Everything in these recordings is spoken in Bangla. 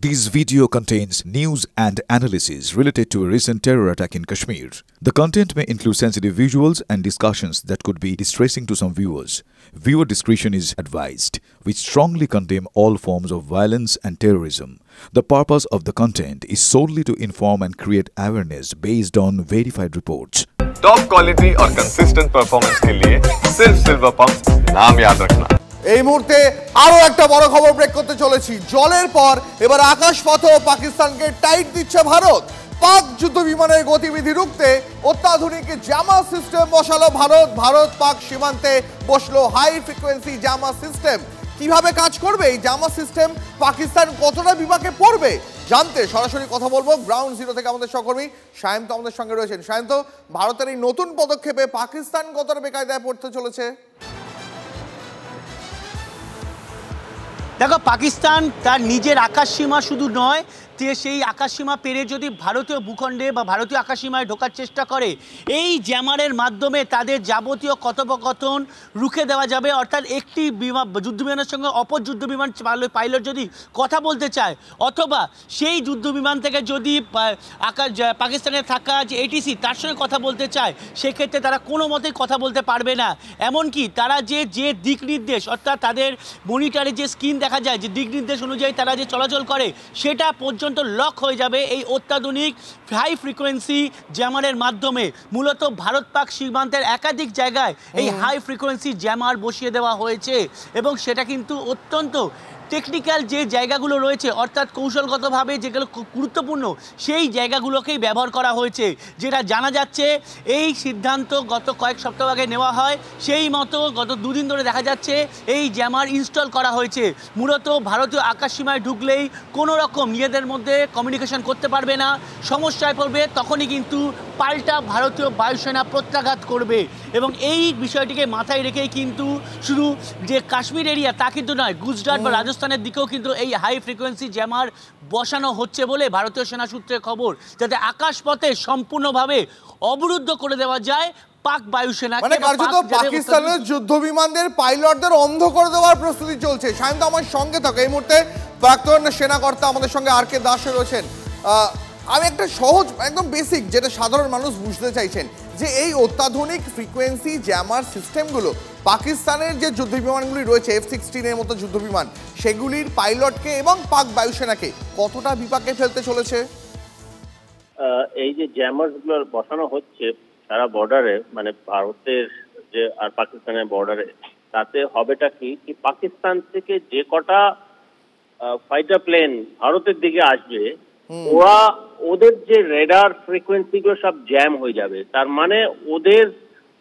This video contains news and analysis related to a recent terror attack in Kashmir. The content may include sensitive visuals and discussions that could be distressing to some viewers. Viewer discretion is advised. We strongly condemn all forms of violence and terrorism. The purpose of the content is solely to inform and create awareness based on verified reports. Top quality और कंसिस्टेंट परफॉर्मेंस के लिए सिर्फ सिल्वर पंप नाम याद रखना। এই মুহূর্তে আরো একটা বড় খবর ব্রেক করতে চলেছি। জলের পর এবার আকাশপথেও পাকিস্তানকে টাইট দিচ্ছে ভারত। পাক যুদ্ধ বিমানের গতিবিধি রুখতে অত্যাধুনিক জামা সিস্টেম বসালো ভারত। ভারত পাক সীমান্তে বসলো হাই ফ্রিকোয়েন্সি জামা সিস্টেম। কিভাবে কাজ করবে এই জামা সিস্টেম, পাকিস্তান কতটা বিপাকে পড়বে জানতে সরাসরি কথা বলবো গ্রাউন্ড জিরো থেকে আমাদের সহকর্মী সায়ন্ত আমাদের সঙ্গে রয়েছেন। সায়ন্ত, ভারতের এই নতুন পদক্ষেপে পাকিস্তান কতটা বেকায়দায় পড়তে চলেছে? দেখো, পাকিস্তান তার নিজের আকাশসীমা শুধু নয়, সেই আকাশসীমা পেরে যদি ভারতীয় ভূখণ্ডে বা ভারতীয় আকাশসীমায় ঢোকার চেষ্টা করে, এই জ্যামারের মাধ্যমে তাদের যাবতীয় কথোপকথন রুখে দেওয়া যাবে। অর্থাৎ একটি যুদ্ধবিমানের সঙ্গে অপর যুদ্ধবিমান পাইলট যদি কথা বলতে চায়, অথবা সেই যুদ্ধবিমান থেকে যদি পাকিস্তানে থাকা যে এটিসি তার সঙ্গে কথা বলতে চায়, সেক্ষেত্রে তারা কোনো মতেই কথা বলতে পারবে না। এমনকি তারা যে দিক নির্দেশ, অর্থাৎ তাদের মনিটরে যে স্ক্রিন দেখা যায়, যে দিক নির্দেশ অনুযায়ী তারা যে চলাচল করে, সেটা পর্যন্ত লক হয়ে যাবে এই অত্যাধুনিক হাই ফ্রিকোয়েন্সি জ্যামারের মাধ্যমে। মূলত ভারত পাক সীমান্তের একাধিক জায়গায় এই হাই ফ্রিকোয়েন্সি জ্যামার বসিয়ে দেওয়া হয়েছে এবং সেটা কিন্তু অত্যন্ত টেকনিক্যাল যে জায়গাগুলো রয়েছে, অর্থাৎ কৌশলগতভাবে যেগুলো গুরুত্বপূর্ণ, সেই জায়গাগুলোকেই ব্যবহার করা হয়েছে। যেটা জানা যাচ্ছে, এই সিদ্ধান্ত গত কয়েক সপ্তাহ আগে নেওয়া হয়, সেই মতো গত দুদিন ধরে দেখা যাচ্ছে এই জ্যামার ইনস্টল করা হয়েছে। মূলত ভারতীয় আকাশসীমায় ঢুকলেই কোনো রকম নিজেদের মধ্যে কমিউনিকেশন করতে পারবে না, সমস্যায় পড়বে, তখনই কিন্তু পাল্টা ভারতীয় বায়ুসেনা প্রত্যাঘাত করবে। এবং এই বিষয়টিকে মাথায় রেখেই কিন্তু শুধু যে কাশ্মীর এরিয়া তা কিন্তু নয়, গুজরাট বা রাজস্থানের দিকেও কিন্তু এই হাই ফ্রিকোয়েন্সি জ্যামার বসানো হচ্ছে বলে ভারতীয় সেনা সূত্রে খবর, যাতে আকাশপথে সম্পূর্ণভাবে অবরুদ্ধ করে দেওয়া যায় পাক বায়ুসেনাকে। মানে কার্যত পাকিস্তানের যুদ্ধ বিমানদের পাইলটদের অন্ধ করে দেওয়ার প্রস্তুতি চলছে। সায়ন্ত, আমার সঙ্গে থাকো এই মুহূর্তে প্রাক্তন সেনাকর্তা আমাদের সঙ্গে আর কে দাস রয়েছেন। আমি একটা সহজ একদম বেসিক যেটা সাধারণ মানুষ বুঝতে চাইছেন, যে এই অত্যাধুনিক ফ্রিকোয়েন্সি জ্যামার সিস্টেমগুলো পাকিস্তানের যে যুদ্ধ বিমানগুলি রয়েছে F-16 এর মতো যুদ্ধ বিমান, সেগুলির পাইলটকে এবং পাক বায়ুসেনাকে কতটা বিপাকে ফেলতে চলেছে? এই যে জ্যামারগুলো বসানো হচ্ছে সারা বর্ডারে, মানে ভারতের যে আর পাকিস্তানের বর্ডারে, তাতে হবেটা কি পাকিস্তান থেকে যে কটা ফাইটার প্লেন ভারতের দিকে আসবে, ওদের যে রেডার ফ্রিকোয়েন্সি গুলো সব জ্যাম হয়ে যাবে। তার মানে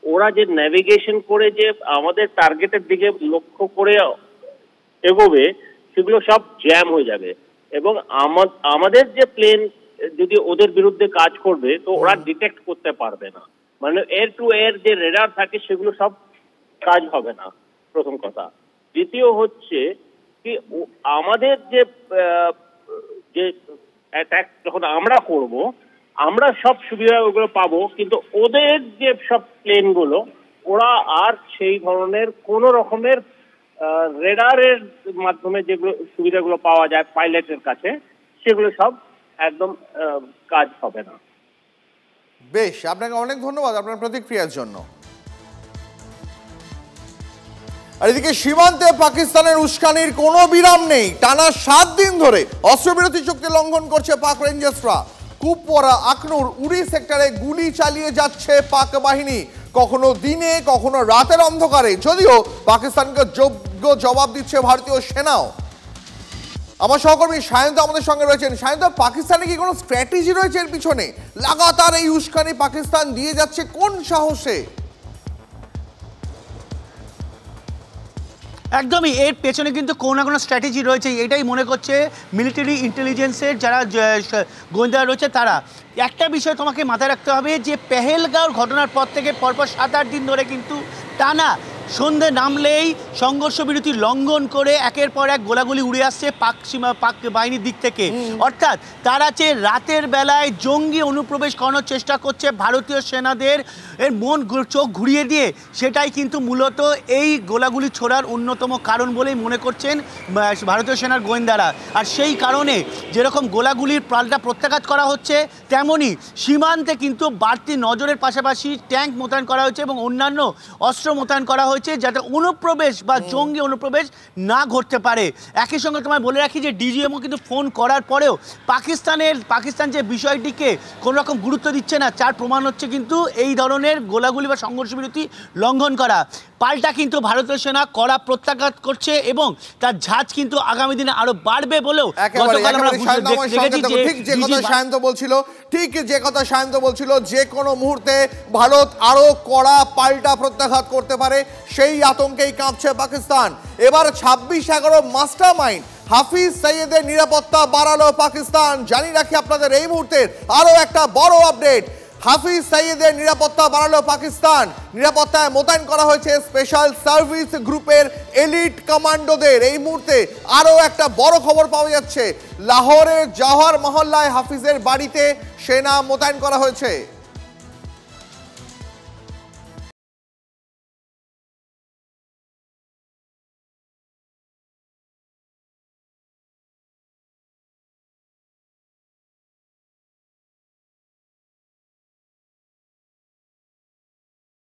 ওরা যে নেভিগেশন করে যে আমাদের টার্গেটের দিকে লক্ষ্য করে এগোবে, সেগুলো সব জ্যাম হয়ে যাবে। এবং আমাদের যে প্লেন যদি ওদের বিরুদ্ধে কাজ করবে, তো ওরা ডিটেক্ট করতে পারবে না। মানে এয়ার টু এয়ার যে রেডার থাকে সেগুলো সব কাজ হবে না, প্রথম কথা। দ্বিতীয় হচ্ছে কি, আমাদের যে অ্যাটাক যখন আমরা করব, আমরা সব সুবিধা ওগুলো পাবো, কিন্তু ওদের যে সব প্লেনগুলো, ওরা আর সেই ধরনের কোন রকমের রেডারের মাধ্যমে যেগুলো সুবিধাগুলো পাওয়া যায় পাইলটের কাছে, সেগুলো সব একদম কাজ হবে না। বেশ, আপনাকে অনেক ধন্যবাদ আপনার প্রতিক্রিয়ার জন্য। আর এদিকে সীমান্তে পাকিস্তানের উস্কানির কোনো বিরাম নেই। টানা 7 দিন ধরে অস্ত্রবিরতি চুক্তি লঙ্ঘন করছে পাক রেঞ্জার্সরা। কুপওয়ারা আখনুর উড়ি সেক্টরে গুলি চালিয়ে যাচ্ছে পাক বাহিনী, কখনো দিনে কখনো রাতের অন্ধকারে, যদিও পাকিস্তানকে যোগ্য জবাব দিচ্ছে ভারতীয় সেনাও। আমার সহকর্মী সায়ন্ত আমাদের সঙ্গে রয়েছেন। সায়ন্ত, পাকিস্তানে কি কোনো স্ট্র্যাটেজি রয়েছে এর পিছনে? লাগাতার এই উস্কানি পাকিস্তান দিয়ে যাচ্ছে কোন সাহসে? একদমই, এর পেছনে কিন্তু কোনো না কোনো স্ট্র্যাটেজি রয়েছে, এটাই মনে করছে মিলিটারি ইন্টেলিজেন্সের যারা গোয়েন্দা রয়েছে তারা। একটা বিষয় তোমাকে মাথায় রাখতে হবে, যে পেহেলগাঁওর ঘটনার পর থেকে পরপর 7-8 দিন ধরে কিন্তু টানা সন্ধে নামলেই সংঘর্ষ বিরতি লঙ্ঘন করে একের পর এক গোলাগুলি উড়ে আসছে পাক বাহিনীর দিক থেকে। অর্থাৎ তারা যে রাতের বেলায় জঙ্গি অনুপ্রবেশ করানোর চেষ্টা করছে ভারতীয় সেনাদের চোখ ঘুরিয়ে দিয়ে, সেটাই কিন্তু মূলত এই গোলাগুলি ছোড়ার অন্যতম কারণ বলেই মনে করছেন ভারতীয় সেনার গোয়েন্দারা। আর সেই কারণে যেরকম গোলাগুলির পাল্টা প্রত্যাঘাত করা হচ্ছে, তেমনি সীমান্তে কিন্তু বাড়তি নজরের পাশাপাশি ট্যাঙ্ক মোতায়েন করা হয়েছে এবং অন্যান্য অস্ত্র মোতায়েন করা হয়েছে, যাতে অনুপ্রবেশ বা জঙ্গি অনুপ্রবেশ না ঘটতে পারে। একই সঙ্গে তোমায় বলে রাখি যে ডিজিএমও কিন্তু ফোন করার পরেও পাকিস্তান যে বিষয়টিকে কোনো রকম গুরুত্ব দিচ্ছে না, যার প্রমাণ হচ্ছে কিন্তু এই ধরনের গোলাগুলি বা সংঘর্ষ বিরতি লঙ্ঘন করা। পাল্টা কিন্তু ভারতীয় সেনা কড়া প্রত্যাঘাত করছে এবং তার ঝাঁজ কিন্তু আগামী দিনে আরো বাড়বে বলেও গতকাল আমরা দেখেছি যে কথা সায়ন্ত বলছিল যে কোনো মুহূর্তে ভারত আরো কড়া পাল্টা প্রত্যাঘাত করতে পারে, সেই আতঙ্কেই কাঁপছে পাকিস্তান। এবার 26/11 মাস্টারমাইন্ড হাফিজ সঈদের নিরাপত্তা বাড়ালো পাকিস্তান। জানি রাখি আপনাদের এই মুহূর্তের আরো একটা বড় আপডেট, হাফিজ সঈদের নিরাপত্তা বাড়ালো পাকিস্তান। নিরাপত্তায় মোতায়েন করা হয়েছে স্পেশাল সার্ভিস গ্রুপের এলিট কমান্ডোদের। এই মুহূর্তে আরো একটা বড় খবর পাওয়া যাচ্ছে, লাহোরের জওহর মহল্লায় হাফিজের বাড়িতে সেনা মোতায়েন করা হয়েছে।